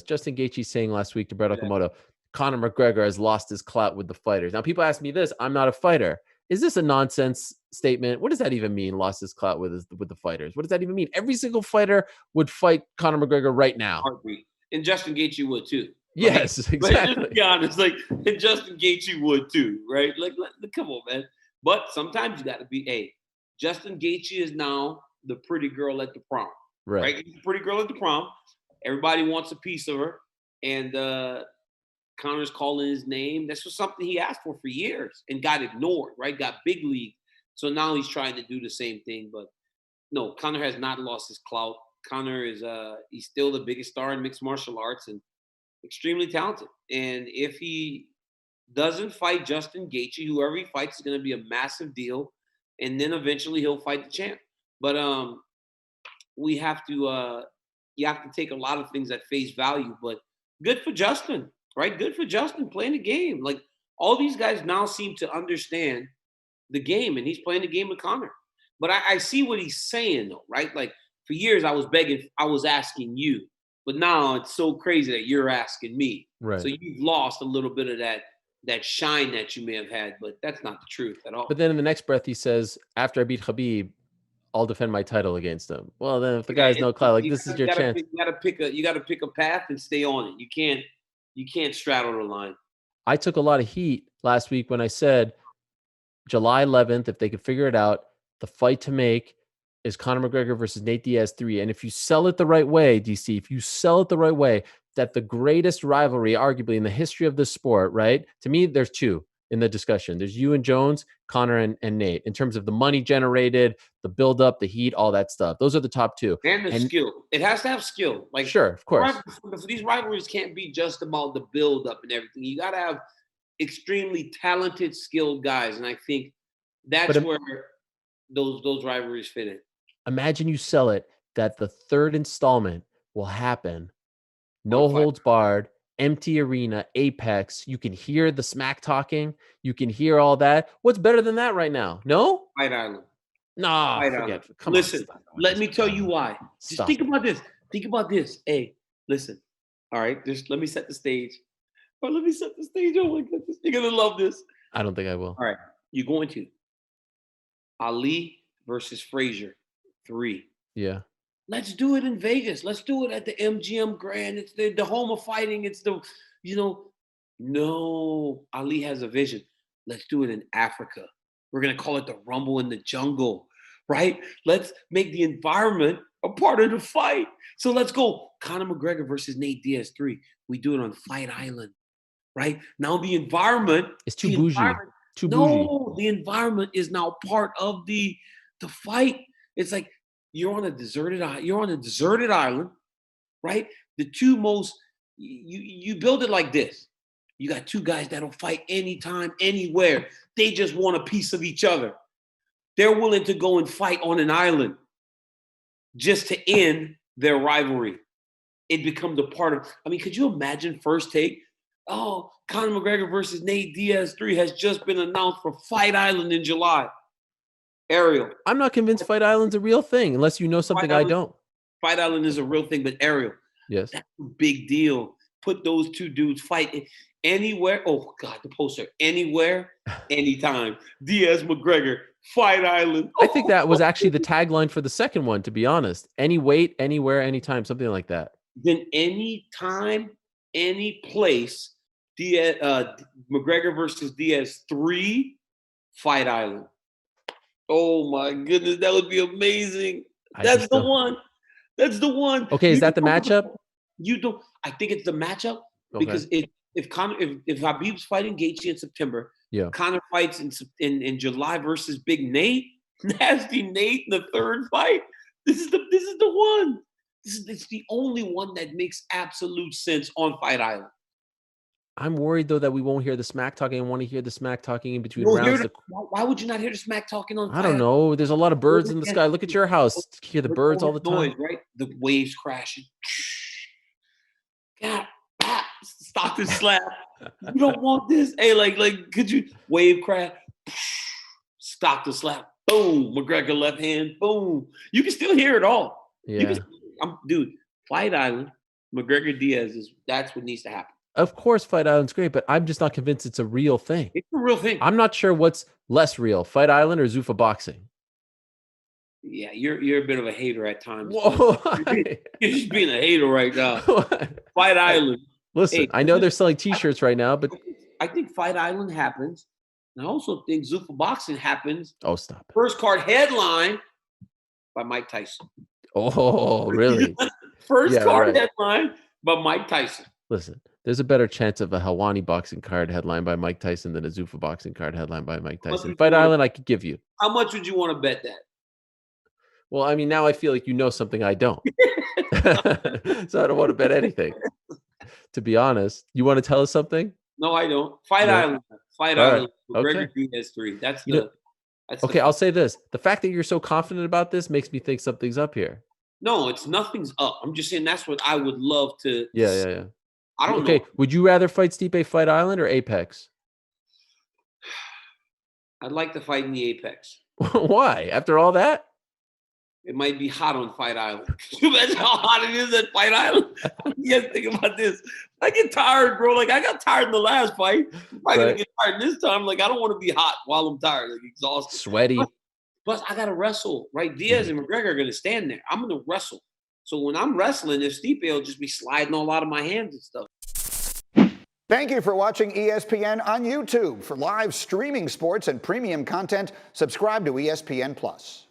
Justin Gaethje saying last week to Brett Okamoto, Conor McGregor has lost his clout with the fighters. Now, people ask me this. I'm not a fighter. Is this a nonsense statement? What does that even mean, lost his clout with the fighters? What does that even mean? Every single fighter would fight Conor McGregor right now. Heartbeat. And Justin Gaethje would too. Yes, exactly. Let's be honest. And Justin Gaethje would too, right? Come on, man. But sometimes you got to be, Justin Gaethje is now the pretty girl at the prom. Right? He's the pretty girl at the prom. Everybody wants a piece of her. And Conor's calling his name. This was something he asked for years and got ignored, right? Got big league. So now he's trying to do the same thing. But no, Conor has not lost his clout. Conor is he's still the biggest star in mixed martial arts and extremely talented. And if he doesn't fight Justin Gaethje, whoever he fights is going to be a massive deal. And then eventually he'll fight the champ. But we have to you have to take a lot of things at face value. But good for Justin, right? Good for Justin playing the game. Like, all these guys now seem to understand the game, and he's playing the game with Conor. But I see what he's saying, though, right? Like, for years I was asking you, but now it's so crazy that you're asking me. Right. So you've lost a little bit of that shine that you may have had, but that's not the truth at all. But then in the next breath, he says, after I beat Khabib, I'll defend my title against him. Well, then if the guy's no clout, like, this is your chance. You got to pick a path and stay on it. You can't straddle the line. I took a lot of heat last week when I said July 11th, if they could figure it out, the fight to make is Conor McGregor versus Nate Diaz 3. And if you sell it the right way, DC, if you sell it the right way, that the greatest rivalry, arguably in the history of the sport, right? To me, there's two in the discussion. There's you and Jones, Conor and Nate, in terms of the money generated, the buildup, the heat, all that stuff. Those are the top two. And the skill. It has to have skill. Like, sure, of course. These rivalries can't be just about the buildup and everything. You got to have extremely talented, skilled guys. And I think that's where those rivalries fit in. Imagine you sell it that the third installment will happen. No holds barred, empty arena, Apex. You can hear the smack talking. You can hear all that. What's better than that right now? No? Fight Island. No, forget. Listen, let me tell you why. Just think about this. Think about this. Hey, listen. All right, just let me set the stage. Oh my goodness. You're going to love this. I don't think I will. All right, you're going to. Ali versus Frazier 3. Yeah. Let's do it in Vegas. Let's do it at the MGM Grand. It's the home of fighting. It's no, Ali has a vision. Let's do it in Africa. We're going to call it the Rumble in the Jungle, right? Let's make the environment a part of the fight. So let's go Conor McGregor versus Nate Diaz 3. We do it on Fight Island, right? Now the environment is too bougie. The environment is now part of the fight. It's like you're on a deserted island, right? The two most you build it like this. You got two guys that'll fight anytime, anywhere. They just want a piece of each other. They're willing to go and fight on an island just to end their rivalry. It becomes a part of, could you imagine First Take? Oh, Conor McGregor versus Nate Diaz 3 has just been announced for Fight Island in July. Ariel. I'm not convinced Fight Island's a real thing unless you know something I don't. Fight Island is a real thing, but Ariel. Yes. That's a big deal. Put those two dudes fighting anywhere. Oh, God, the poster. Anywhere, anytime. Diaz, McGregor, Fight Island. I think that was actually the tagline for the second one, to be honest. Any weight, anywhere, anytime, something like that. Then anytime, any place, McGregor versus Diaz 3, Fight Island. Oh, my goodness. That would be amazing. That's the one. That's the one. Okay, is that the matchup? I think it's the matchup because if Khabib's fighting Gaethje in September, Conor fights in July versus Big Nate, Nasty Nate in the third fight. This is the one. It's the only one that makes absolute sense on Fight Island. I'm worried though that we won't hear the smack talking. I want to hear the smack talking in between rounds. Why would you not hear the smack talking on? I don't know. There's a lot of birds in the sky. Look at your house. You hear the birds all the time. Noise, right? The waves crashing. God, stop this slap. You don't want this. Hey, like, could you wave crash? Stop the slap. Boom. McGregor left hand. Boom. You can still hear it all. Yeah. Dude, Fight Island McGregor Diaz that's what needs to happen. Of course, Fight Island's great, but I'm just not convinced it's a real thing. It's a real thing. I'm not sure what's less real, Fight Island or Zuffa boxing. Yeah, you're a bit of a hater at times. Whoa, you're just being a hater right now. Fight Island. Listen, hey, I know they're selling T-shirts right now, but I think Fight Island happens. And I also think Zuffa boxing happens. Oh, stop. First card headline by Mike Tyson. Oh, really? First card headline by Mike Tyson. Listen, there's a better chance of a Helwani boxing card headline by Mike Tyson than a Zuffa boxing card headline by Mike Tyson. Fight Island, I could give you. How much would you want to bet that? Well, I mean, now I feel like you know something I don't. So I don't want to bet anything. To be honest, you want to tell us something? No, I don't. Fight Island. Fight Island. McGregor Diaz 3. That's okay, I'll say this. The fact that you're so confident about this makes me think something's up here. No, it's nothing's up. I'm just saying that's what I would love to. Yeah. I don't know. Okay, would you rather fight Stipe Fight Island or Apex? I'd like to fight in the Apex. Why? After all that? It might be hot on Fight Island. You imagine how hot it is at Fight Island? You guys think about this. I get tired, bro. Like, I got tired in the last fight. I'm going to get tired this time. Like, I don't want to be hot while I'm tired, like exhausted. Sweaty. Plus, I got to wrestle, right? Diaz and McGregor are going to stand there. I'm going to wrestle. So when I'm wrestling, if Stipe will just be sliding all out of my hands and stuff. Thank you for watching ESPN on YouTube. For live streaming sports and premium content, subscribe to ESPN+.